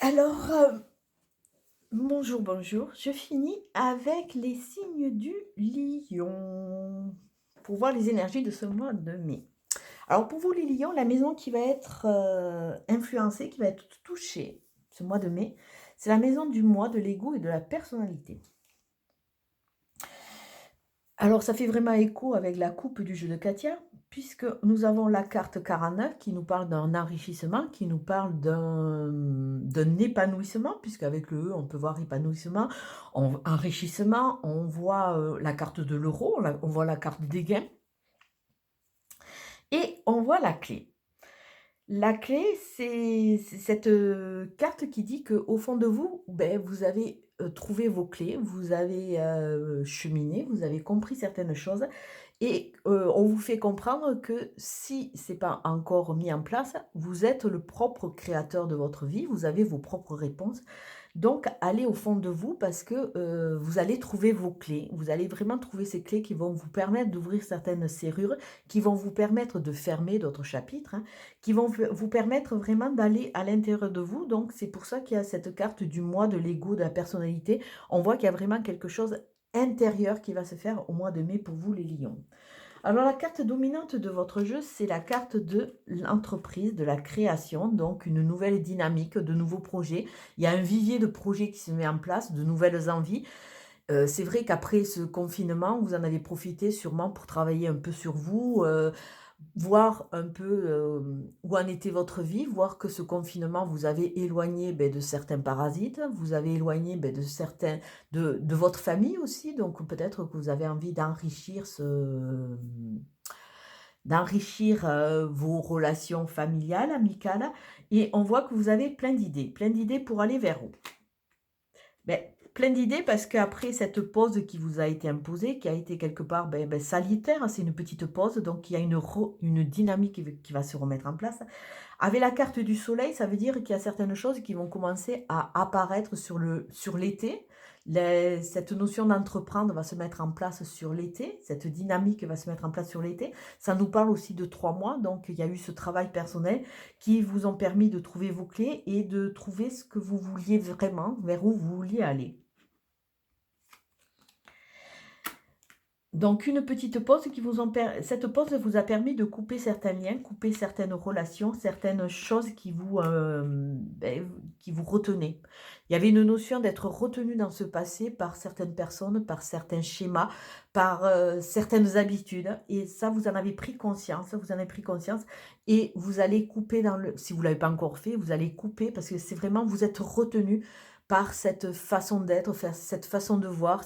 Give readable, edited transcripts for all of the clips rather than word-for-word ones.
Alors, bonjour, bonjour. Je finis avec les signes du lion pour voir les énergies de ce mois de mai. Alors pour vous les lions, la maison qui va être, influencée, qui va être touchée ce mois de mai, c'est la maison du moi, de l'ego et de la personnalité. Alors ça fait vraiment écho avec la coupe du jeu de Katia, puisque nous avons la carte 49 qui nous parle d'un enrichissement, qui nous parle d'un épanouissement, puisqu'avec le E, on peut voir épanouissement, enrichissement, on voit la carte de l'euro, on voit la carte des gains, et on voit la clé. La clé, c'est cette carte qui dit qu'au fond de vous, ben, vous avez trouvé vos clés, vous avez cheminé, vous avez compris certaines choses et on vous fait comprendre que si c'est pas encore mis en place, vous êtes le propre créateur de votre vie, vous avez vos propres réponses. Donc, allez au fond de vous parce que vous allez trouver vos clés. Vous allez vraiment trouver ces clés qui vont vous permettre d'ouvrir certaines serrures, qui vont vous permettre de fermer d'autres chapitres, hein, qui vont vous permettre vraiment d'aller à l'intérieur de vous. Donc, c'est pour ça qu'il y a cette carte du moi, de l'ego, de la personnalité. On voit qu'il y a vraiment quelque chose intérieur qui va se faire au mois de mai pour vous, les lions. Alors, la carte dominante de votre jeu, c'est la carte de l'entreprise, de la création, donc une nouvelle dynamique, de nouveaux projets. Il y a un vivier de projets qui se met en place, de nouvelles envies. C'est vrai qu'après ce confinement, vous en avez profité sûrement pour travailler un peu sur vous, voir un peu où en était votre vie, voir que ce confinement vous avez éloigné de certains parasites, vous avez éloigné de certains, de votre famille aussi, donc peut-être que vous avez envie d'enrichir vos relations familiales, amicales, et on voit que vous avez plein d'idées pour aller vers où. Plein d'idées parce qu'après cette pause qui vous a été imposée, qui a été quelque part salutaire, c'est une petite pause, donc il y a une dynamique qui va se remettre en place. Avec la carte du soleil, ça veut dire qu'il y a certaines choses qui vont commencer à apparaître sur l'été. Cette notion d'entreprendre va se mettre en place sur l'été, cette dynamique va se mettre en place sur l'été. Ça nous parle aussi de 3 mois, donc il y a eu ce travail personnel qui vous ont permis de trouver vos clés et de trouver ce que vous vouliez vraiment, vers où vous vouliez aller. Donc une petite pause cette pause vous a permis de couper certains liens, couper certaines relations, certaines choses qui vous retenaient. Il y avait une notion d'être retenu dans ce passé par certaines personnes, par certains schémas, par certaines habitudes. Et ça, vous en avez pris conscience, et vous allez couper si vous ne l'avez pas encore fait, vous allez couper parce que c'est vraiment, vous êtes retenu par cette façon d'être, cette façon de voir,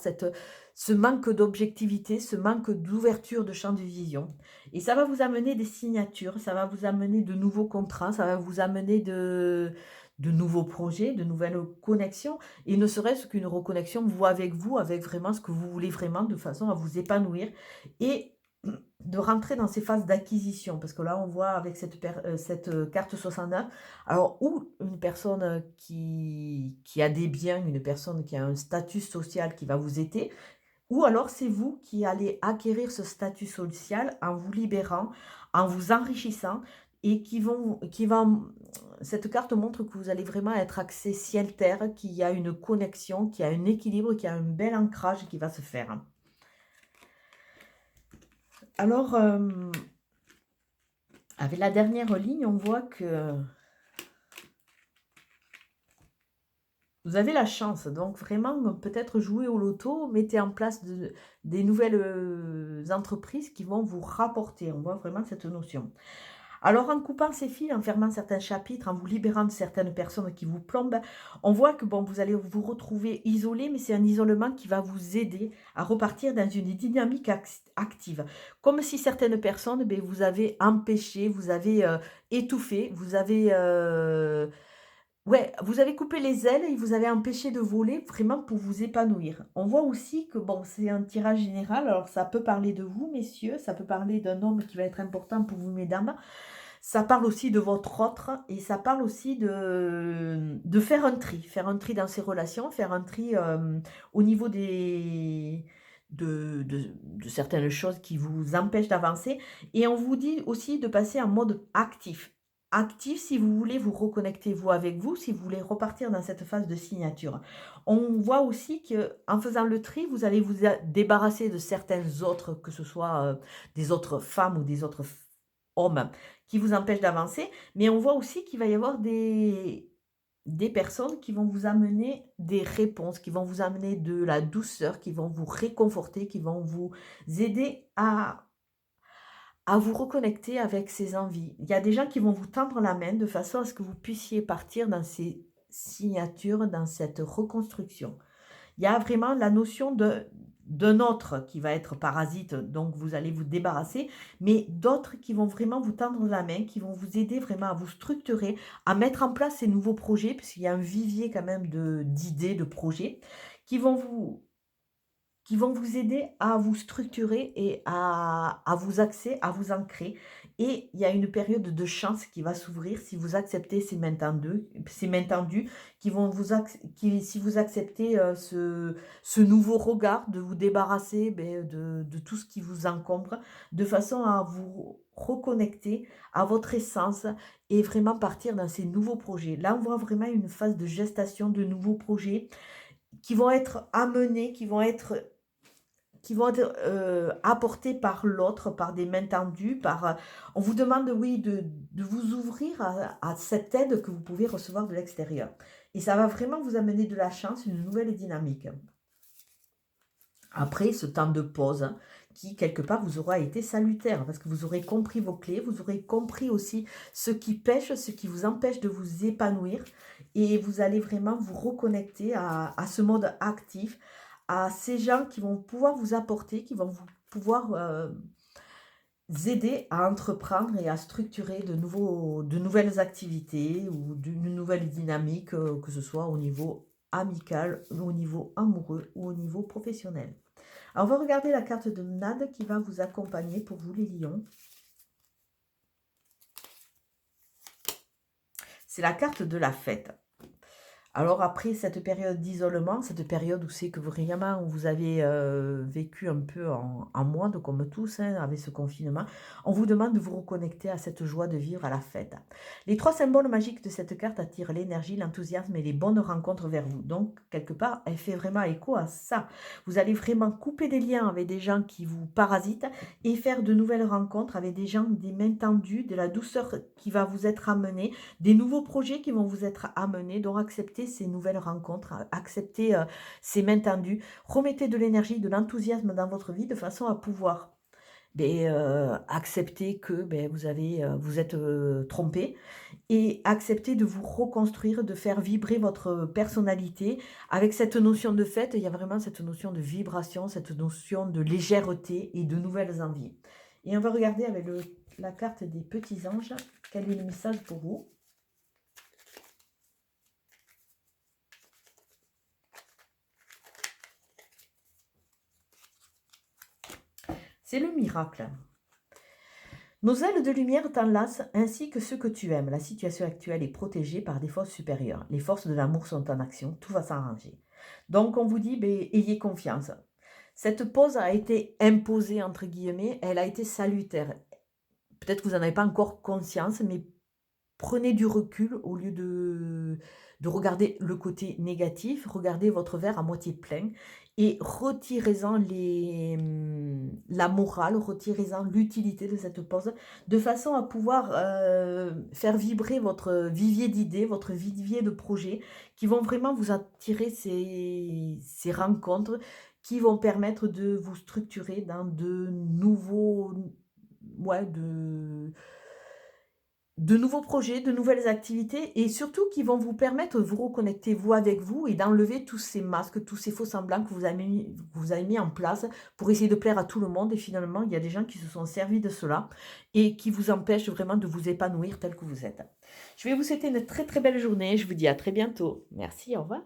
ce manque d'objectivité, ce manque d'ouverture de champ de vision. Et ça va vous amener des signatures, ça va vous amener de nouveaux contrats, ça va vous amener de nouveaux projets, de nouvelles connexions, et ne serait-ce qu'une reconnexion, vous, avec vraiment ce que vous voulez vraiment, de façon à vous épanouir, et de rentrer dans ces phases d'acquisition, parce que là, on voit avec cette carte 69, alors, ou une personne qui a des biens, une personne qui a un statut social qui va vous aider, ou alors c'est vous qui allez acquérir ce statut social en vous libérant, en vous enrichissant, et cette carte montre que vous allez vraiment être axé ciel-terre, qu'il y a une connexion, qu'il y a un équilibre, qu'il y a un bel ancrage qui va se faire. Alors, avec la dernière ligne, on voit que vous avez la chance, donc vraiment, peut-être jouer au loto, mettez en place des nouvelles entreprises qui vont vous rapporter. On voit vraiment cette notion. Alors, en coupant ces fils, en fermant certains chapitres, en vous libérant de certaines personnes qui vous plombent, on voit que vous allez vous retrouver isolé, mais c'est un isolement qui va vous aider à repartir dans une dynamique active. Comme si certaines personnes, vous avez empêché, vous avez étouffé, vous avez coupé les ailes et vous avez empêché de voler vraiment pour vous épanouir. On voit aussi que, c'est un tirage général, alors ça peut parler de vous, messieurs, ça peut parler d'un homme qui va être important pour vous, mesdames. Ça parle aussi de votre autre et ça parle aussi de faire un tri dans ses relations, faire un tri au niveau de certaines choses qui vous empêchent d'avancer. Et on vous dit aussi de passer en mode actif. actif si vous voulez vous reconnecter vous avec vous, si vous voulez repartir dans cette phase de signature. On voit aussi que en faisant le tri, vous allez vous débarrasser de certaines autres, que ce soit des autres femmes ou des autres hommes qui vous empêchent d'avancer. Mais on voit aussi qu'il va y avoir des personnes qui vont vous amener des réponses, qui vont vous amener de la douceur, qui vont vous réconforter, qui vont vous aider à vous reconnecter avec ces envies. Il y a des gens qui vont vous tendre la main de façon à ce que vous puissiez partir dans ces signatures, dans cette reconstruction. Il y a vraiment la notion d'un autre qui va être parasite, donc vous allez vous débarrasser, mais d'autres qui vont vraiment vous tendre la main, qui vont vous aider vraiment à vous structurer, à mettre en place ces nouveaux projets, puisqu'il y a un vivier quand même d'idées, de projets, qui vont vous aider à vous structurer et à vous axer, à vous ancrer. Et il y a une période de chance qui va s'ouvrir si vous acceptez ces mains tendues qui vont si vous acceptez ce nouveau regard, de vous débarrasser de tout ce qui vous encombre, de façon à vous reconnecter à votre essence et vraiment partir dans ces nouveaux projets. Là, on voit vraiment une phase de gestation de nouveaux projets qui vont être amenés, qui vont être apportés par l'autre, par des mains tendues, on vous demande, oui, de vous ouvrir à cette aide que vous pouvez recevoir de l'extérieur. Et ça va vraiment vous amener de la chance, une nouvelle dynamique. Après ce temps de pause, qui quelque part vous aura été salutaire, parce que vous aurez compris vos clés, vous aurez compris aussi ce qui pêche, ce qui vous empêche de vous épanouir, et vous allez vraiment vous reconnecter à ce mode actif, à ces gens qui vont pouvoir vous apporter, qui vont vous pouvoir aider à entreprendre et à structurer de nouvelles activités ou d'une nouvelle dynamique, que ce soit au niveau amical, au niveau amoureux ou au niveau professionnel. Alors, on va regarder la carte de Nad qui va vous accompagner pour vous les lions. C'est la carte de la fête. Alors après cette période d'isolement, cette période où c'est que vraiment vous avez vécu un peu en moindre, comme tous, hein, avec ce confinement, on vous demande de vous reconnecter à cette joie de vivre à la fête. Les 3 symboles magiques de cette carte attirent l'énergie, l'enthousiasme et les bonnes rencontres vers vous. Donc, quelque part, elle fait vraiment écho à ça. Vous allez vraiment couper des liens avec des gens qui vous parasitent et faire de nouvelles rencontres avec des gens, des mains tendues, de la douceur qui va vous être amenée, des nouveaux projets qui vont vous être amenés, donc acceptez ces nouvelles rencontres, acceptez ces mains tendues, remettez de l'énergie, de l'enthousiasme dans votre vie de façon à pouvoir accepter que vous êtes trompé et accepter de vous reconstruire, de faire vibrer votre personnalité. Avec cette notion de fête, il y a vraiment cette notion de vibration, cette notion de légèreté et de nouvelles envies. Et on va regarder avec la carte des petits anges, quel est le message pour vous. C'est le miracle. Nos ailes de lumière t'enlacent ainsi que ceux que tu aimes. La situation actuelle est protégée par des forces supérieures. Les forces de l'amour sont en action, tout va s'arranger. Donc on vous dit, ayez confiance. Cette pause a été imposée, entre guillemets, elle a été salutaire. Peut-être que vous n'en avez pas encore conscience, mais prenez du recul au lieu de regarder le côté négatif, regardez votre verre à moitié plein et retirez-en la morale, retirez-en l'utilité de cette pause, de façon à pouvoir faire vibrer votre vivier d'idées, votre vivier de projets, qui vont vraiment vous attirer ces rencontres, qui vont permettre de vous structurer dans de nouveaux, ouais, de nouveaux projets, de nouvelles activités et surtout qui vont vous permettre de vous reconnecter vous avec vous et d'enlever tous ces masques, tous ces faux semblants que vous avez mis en place pour essayer de plaire à tout le monde et finalement il y a des gens qui se sont servis de cela et qui vous empêchent vraiment de vous épanouir tel que vous êtes. Je vais vous souhaiter une très très belle journée, je vous dis à très bientôt. Merci, au revoir.